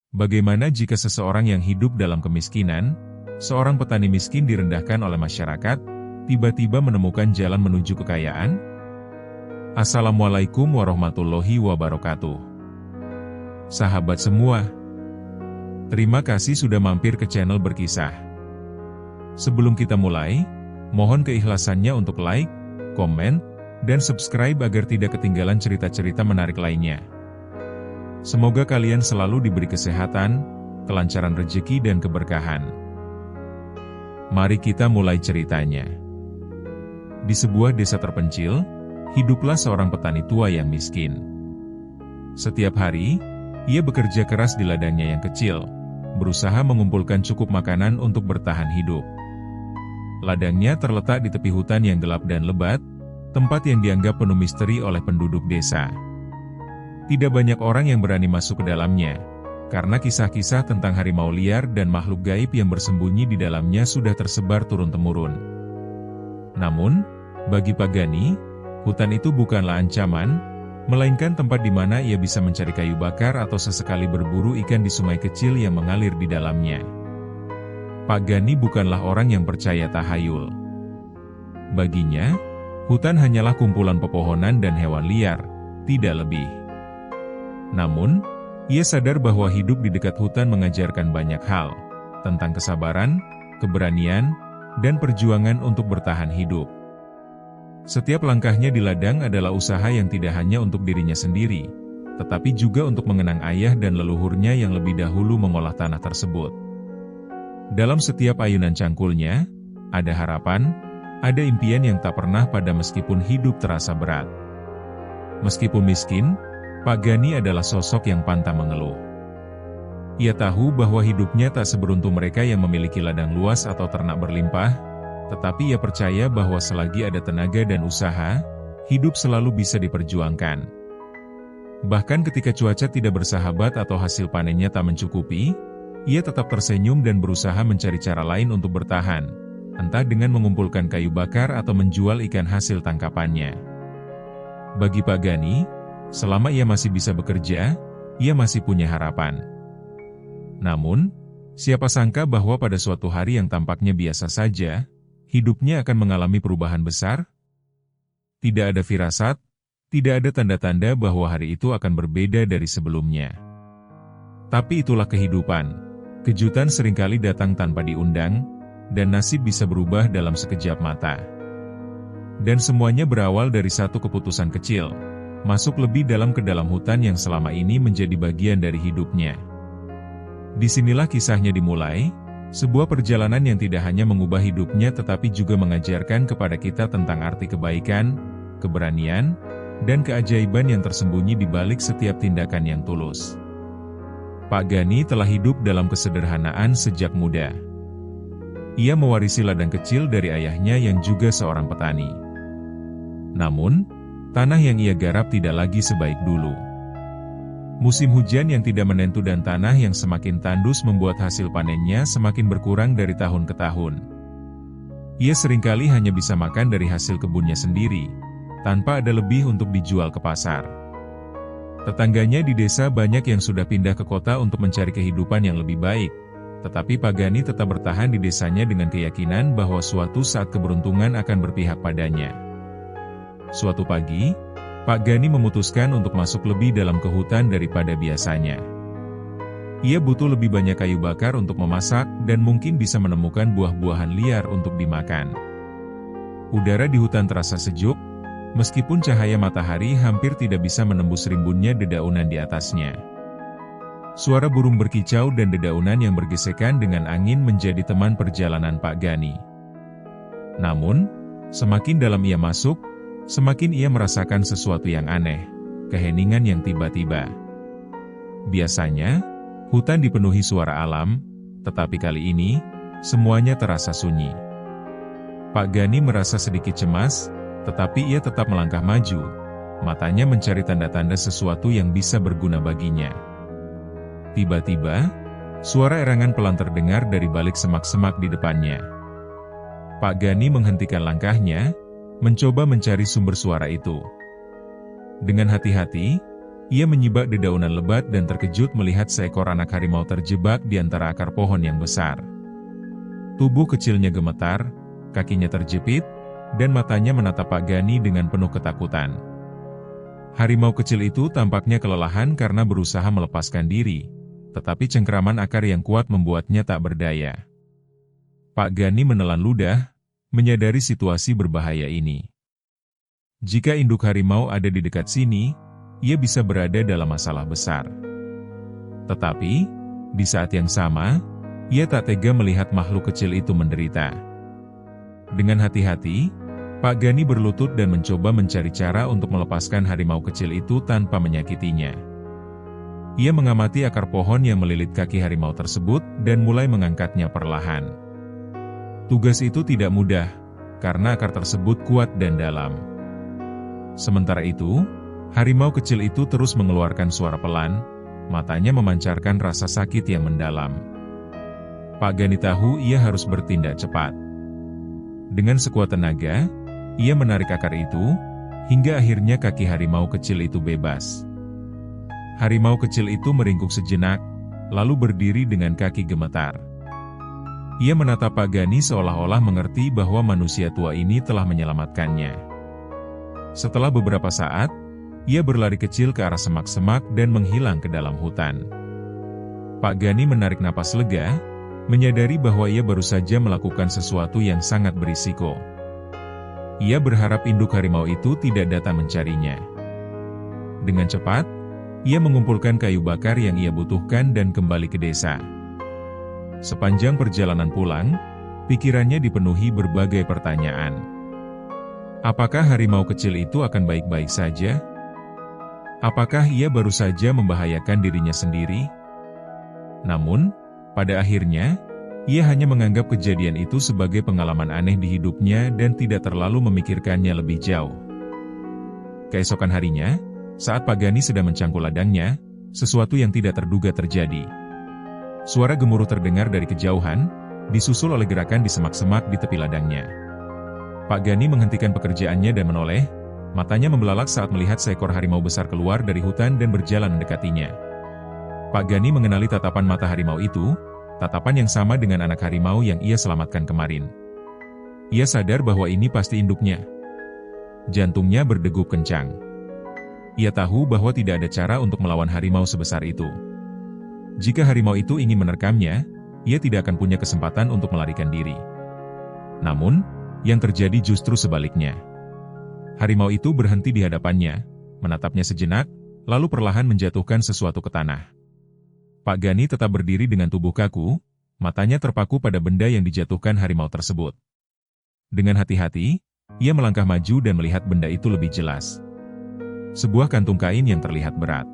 Bagaimana jika seseorang yang hidup dalam kemiskinan, seorang petani miskin direndahkan oleh masyarakat, tiba-tiba menemukan jalan menuju kekayaan? Assalamualaikum warahmatullahi wabarakatuh. Sahabat semua, terima kasih sudah mampir ke channel Berkisah. Sebelum kita mulai, mohon keikhlasannya untuk like, komen, dan subscribe agar tidak ketinggalan cerita-cerita menarik lainnya. Semoga kalian selalu diberi kesehatan, kelancaran rezeki dan keberkahan. Mari kita mulai ceritanya. Di sebuah desa terpencil, hiduplah seorang petani tua yang miskin. Setiap hari, ia bekerja keras di ladangnya yang kecil, berusaha mengumpulkan cukup makanan untuk bertahan hidup. Ladangnya terletak di tepi hutan yang gelap dan lebat, tempat yang dianggap penuh misteri oleh penduduk desa. Tidak banyak orang yang berani masuk ke dalamnya, karena kisah-kisah tentang harimau liar dan makhluk gaib yang bersembunyi di dalamnya sudah tersebar turun-temurun. Namun, bagi Pak Gani, hutan itu bukanlah ancaman, melainkan tempat di mana ia bisa mencari kayu bakar atau sesekali berburu ikan di sungai kecil yang mengalir di dalamnya. Pak Gani bukanlah orang yang percaya tahayul. Baginya, hutan hanyalah kumpulan pepohonan dan hewan liar, tidak lebih. Namun, ia sadar bahwa hidup di dekat hutan mengajarkan banyak hal, tentang kesabaran, keberanian, dan perjuangan untuk bertahan hidup. Setiap langkahnya di ladang adalah usaha yang tidak hanya untuk dirinya sendiri, tetapi juga untuk mengenang ayah dan leluhurnya yang lebih dahulu mengolah tanah tersebut. Dalam setiap ayunan cangkulnya, ada harapan, ada impian yang tak pernah padam meskipun hidup terasa berat. Meskipun miskin, Pak Gani adalah sosok yang pantang mengeluh. Ia tahu bahwa hidupnya tak seberuntung mereka yang memiliki ladang luas atau ternak berlimpah, tetapi ia percaya bahwa selagi ada tenaga dan usaha, hidup selalu bisa diperjuangkan. Bahkan ketika cuaca tidak bersahabat atau hasil panennya tak mencukupi, ia tetap tersenyum dan berusaha mencari cara lain untuk bertahan, entah dengan mengumpulkan kayu bakar atau menjual ikan hasil tangkapannya. Bagi Pak Gani, selama ia masih bisa bekerja, ia masih punya harapan. Namun, siapa sangka bahwa pada suatu hari yang tampaknya biasa saja, hidupnya akan mengalami perubahan besar? Tidak ada firasat, tidak ada tanda-tanda bahwa hari itu akan berbeda dari sebelumnya. Tapi itulah kehidupan. Kejutan seringkali datang tanpa diundang, dan nasib bisa berubah dalam sekejap mata. Dan semuanya berawal dari satu keputusan kecil, masuk lebih dalam ke dalam hutan yang selama ini menjadi bagian dari hidupnya. Disinilah kisahnya dimulai, sebuah perjalanan yang tidak hanya mengubah hidupnya tetapi juga mengajarkan kepada kita tentang arti kebaikan, keberanian, dan keajaiban yang tersembunyi di balik setiap tindakan yang tulus. Pak Gani telah hidup dalam kesederhanaan sejak muda. Ia mewarisi ladang kecil dari ayahnya yang juga seorang petani. Namun, tanah yang ia garap tidak lagi sebaik dulu. Musim hujan yang tidak menentu dan tanah yang semakin tandus membuat hasil panennya semakin berkurang dari tahun ke tahun. Ia seringkali hanya bisa makan dari hasil kebunnya sendiri, tanpa ada lebih untuk dijual ke pasar. Tetangganya di desa banyak yang sudah pindah ke kota untuk mencari kehidupan yang lebih baik, tetapi Pak Gani tetap bertahan di desanya dengan keyakinan bahwa suatu saat keberuntungan akan berpihak padanya. Suatu pagi, Pak Gani memutuskan untuk masuk lebih dalam ke hutan daripada biasanya. Ia butuh lebih banyak kayu bakar untuk memasak dan mungkin bisa menemukan buah-buahan liar untuk dimakan. Udara di hutan terasa sejuk, meskipun cahaya matahari hampir tidak bisa menembus rimbunnya dedaunan di atasnya. Suara burung berkicau dan dedaunan yang bergesekan dengan angin menjadi teman perjalanan Pak Gani. Namun, semakin dalam ia masuk, semakin ia merasakan sesuatu yang aneh, keheningan yang tiba-tiba. Biasanya, hutan dipenuhi suara alam, tetapi kali ini, semuanya terasa sunyi. Pak Gani merasa sedikit cemas, tetapi ia tetap melangkah maju, matanya mencari tanda-tanda sesuatu yang bisa berguna baginya. Tiba-tiba, suara erangan pelan terdengar dari balik semak-semak di depannya. Pak Gani menghentikan langkahnya, mencoba mencari sumber suara itu. Dengan hati-hati, ia menyibak dedaunan lebat dan terkejut melihat seekor anak harimau terjebak di antara akar pohon yang besar. Tubuh kecilnya gemetar, kakinya terjepit, dan matanya menatap Pak Gani dengan penuh ketakutan. Harimau kecil itu tampaknya kelelahan karena berusaha melepaskan diri, tetapi cengkeraman akar yang kuat membuatnya tak berdaya. Pak Gani menelan ludah, menyadari situasi berbahaya ini. Jika induk harimau ada di dekat sini, ia bisa berada dalam masalah besar. Tetapi, di saat yang sama, ia tak tega melihat makhluk kecil itu menderita. Dengan hati-hati, Pak Gani berlutut dan mencoba mencari cara untuk melepaskan harimau kecil itu tanpa menyakitinya. Ia mengamati akar pohon yang melilit kaki harimau tersebut dan mulai mengangkatnya perlahan. Tugas itu tidak mudah, karena akar tersebut kuat dan dalam. Sementara itu, harimau kecil itu terus mengeluarkan suara pelan, matanya memancarkan rasa sakit yang mendalam. Pak Gani tahu ia harus bertindak cepat. Dengan sekuat tenaga, ia menarik akar itu, hingga akhirnya kaki harimau kecil itu bebas. Harimau kecil itu meringkuk sejenak, lalu berdiri dengan kaki gemetar. Ia menatap Pak Gani seolah-olah mengerti bahwa manusia tua ini telah menyelamatkannya. Setelah beberapa saat, ia berlari kecil ke arah semak-semak dan menghilang ke dalam hutan. Pak Gani menarik napas lega, menyadari bahwa ia baru saja melakukan sesuatu yang sangat berisiko. Ia berharap induk harimau itu tidak datang mencarinya. Dengan cepat, ia mengumpulkan kayu bakar yang ia butuhkan dan kembali ke desa. Sepanjang perjalanan pulang, pikirannya dipenuhi berbagai pertanyaan. Apakah harimau kecil itu akan baik-baik saja? Apakah ia baru saja membahayakan dirinya sendiri? Namun, pada akhirnya, ia hanya menganggap kejadian itu sebagai pengalaman aneh di hidupnya dan tidak terlalu memikirkannya lebih jauh. Keesokan harinya, saat Pak Gani sedang mencangkul ladangnya, sesuatu yang tidak terduga terjadi. Suara gemuruh terdengar dari kejauhan, disusul oleh gerakan di semak-semak di tepi ladangnya. Pak Gani menghentikan pekerjaannya dan menoleh, matanya membelalak saat melihat seekor harimau besar keluar dari hutan dan berjalan mendekatinya. Pak Gani mengenali tatapan mata harimau itu, tatapan yang sama dengan anak harimau yang ia selamatkan kemarin. Ia sadar bahwa ini pasti induknya. Jantungnya berdegup kencang. Ia tahu bahwa tidak ada cara untuk melawan harimau sebesar itu. Jika harimau itu ingin menerkamnya, ia tidak akan punya kesempatan untuk melarikan diri. Namun, yang terjadi justru sebaliknya. Harimau itu berhenti di hadapannya, menatapnya sejenak, lalu perlahan menjatuhkan sesuatu ke tanah. Pak Gani tetap berdiri dengan tubuh kaku, matanya terpaku pada benda yang dijatuhkan harimau tersebut. Dengan hati-hati, ia melangkah maju dan melihat benda itu lebih jelas. Sebuah kantung kain yang terlihat berat.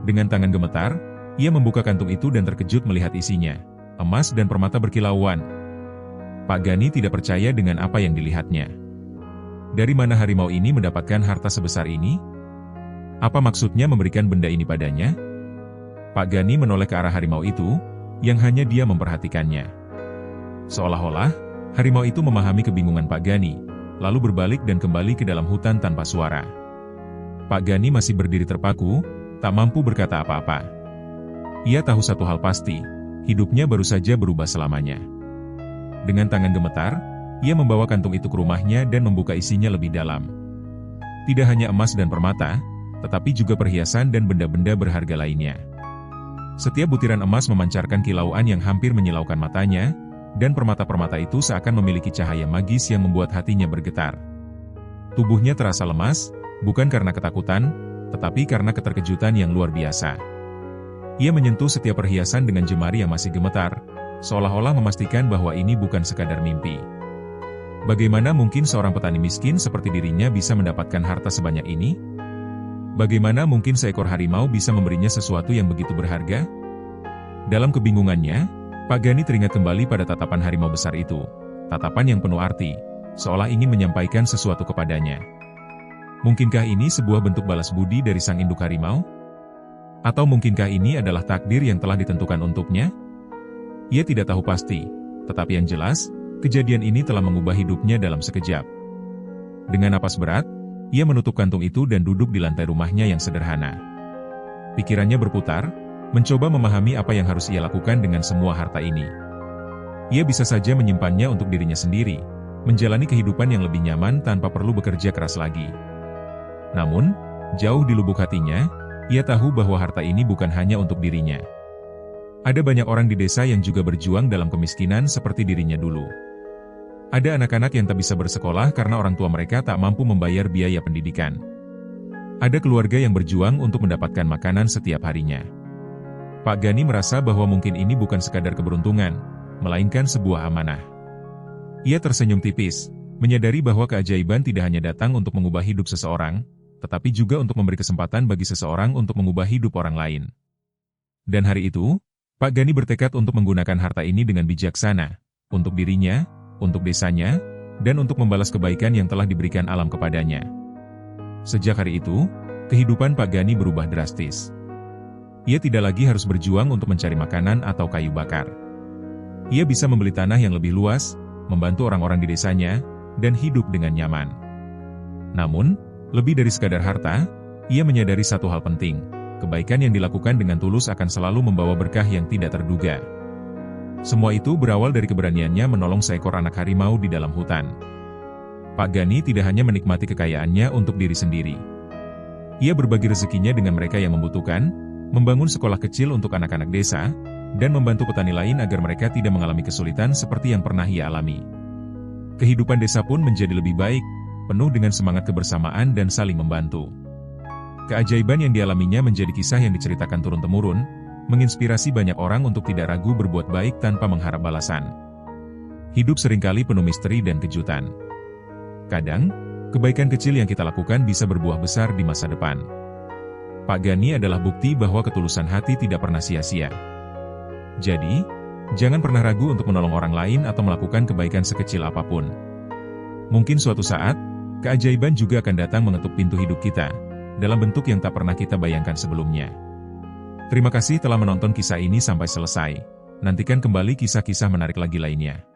Dengan tangan gemetar, ia membuka kantung itu dan terkejut melihat isinya, emas dan permata berkilauan. Pak Gani tidak percaya dengan apa yang dilihatnya. Dari mana harimau ini mendapatkan harta sebesar ini? Apa maksudnya memberikan benda ini padanya? Pak Gani menoleh ke arah harimau itu, yang hanya dia memperhatikannya. Seolah-olah, harimau itu memahami kebingungan Pak Gani, lalu berbalik dan kembali ke dalam hutan tanpa suara. Pak Gani masih berdiri terpaku, tak mampu berkata apa-apa. Ia tahu satu hal pasti, hidupnya baru saja berubah selamanya. Dengan tangan gemetar, ia membawa kantung itu ke rumahnya dan membuka isinya lebih dalam. Tidak hanya emas dan permata, tetapi juga perhiasan dan benda-benda berharga lainnya. Setiap butiran emas memancarkan kilauan yang hampir menyilaukan matanya, dan permata-permata itu seakan memiliki cahaya magis yang membuat hatinya bergetar. Tubuhnya terasa lemas, bukan karena ketakutan, tetapi karena keterkejutan yang luar biasa. Ia menyentuh setiap perhiasan dengan jemari yang masih gemetar, seolah-olah memastikan bahwa ini bukan sekadar mimpi. Bagaimana mungkin seorang petani miskin seperti dirinya bisa mendapatkan harta sebanyak ini? Bagaimana mungkin seekor harimau bisa memberinya sesuatu yang begitu berharga? Dalam kebingungannya, Pak Gani teringat kembali pada tatapan harimau besar itu, tatapan yang penuh arti, seolah ingin menyampaikan sesuatu kepadanya. Mungkinkah ini sebuah bentuk balas budi dari sang induk harimau? Atau mungkinkah ini adalah takdir yang telah ditentukan untuknya? Ia tidak tahu pasti, tetapi yang jelas, kejadian ini telah mengubah hidupnya dalam sekejap. Dengan napas berat, ia menutup kantung itu dan duduk di lantai rumahnya yang sederhana. Pikirannya berputar, mencoba memahami apa yang harus ia lakukan dengan semua harta ini. Ia bisa saja menyimpannya untuk dirinya sendiri, menjalani kehidupan yang lebih nyaman tanpa perlu bekerja keras lagi. Namun, jauh di lubuk hatinya, ia tahu bahwa harta ini bukan hanya untuk dirinya. Ada banyak orang di desa yang juga berjuang dalam kemiskinan seperti dirinya dulu. Ada anak-anak yang tak bisa bersekolah karena orang tua mereka tak mampu membayar biaya pendidikan. Ada keluarga yang berjuang untuk mendapatkan makanan setiap harinya. Pak Gani merasa bahwa mungkin ini bukan sekadar keberuntungan, melainkan sebuah amanah. Ia tersenyum tipis, menyadari bahwa keajaiban tidak hanya datang untuk mengubah hidup seseorang, tetapi juga untuk memberi kesempatan bagi seseorang untuk mengubah hidup orang lain. Dan hari itu, Pak Gani bertekad untuk menggunakan harta ini dengan bijaksana, untuk dirinya, untuk desanya, dan untuk membalas kebaikan yang telah diberikan alam kepadanya. Sejak hari itu, kehidupan Pak Gani berubah drastis. Ia tidak lagi harus berjuang untuk mencari makanan atau kayu bakar. Ia bisa membeli tanah yang lebih luas, membantu orang-orang di desanya, dan hidup dengan nyaman. Namun, lebih dari sekadar harta, ia menyadari satu hal penting. Kebaikan yang dilakukan dengan tulus akan selalu membawa berkah yang tidak terduga. Semua itu berawal dari keberaniannya menolong seekor anak harimau di dalam hutan. Pak Gani tidak hanya menikmati kekayaannya untuk diri sendiri. Ia berbagi rezekinya dengan mereka yang membutuhkan, membangun sekolah kecil untuk anak-anak desa, dan membantu petani lain agar mereka tidak mengalami kesulitan seperti yang pernah ia alami. Kehidupan desa pun menjadi lebih baik, penuh dengan semangat kebersamaan dan saling membantu. Keajaiban yang dialaminya menjadi kisah yang diceritakan turun-temurun, menginspirasi banyak orang untuk tidak ragu berbuat baik tanpa mengharap balasan. Hidup seringkali penuh misteri dan kejutan. Kadang, kebaikan kecil yang kita lakukan bisa berbuah besar di masa depan. Pak Gani adalah bukti bahwa ketulusan hati tidak pernah sia-sia. Jadi, jangan pernah ragu untuk menolong orang lain atau melakukan kebaikan sekecil apapun. Mungkin suatu saat, keajaiban juga akan datang mengetuk pintu hidup kita, dalam bentuk yang tak pernah kita bayangkan sebelumnya. Terima kasih telah menonton kisah ini sampai selesai. Nantikan kembali kisah-kisah menarik lagi lainnya.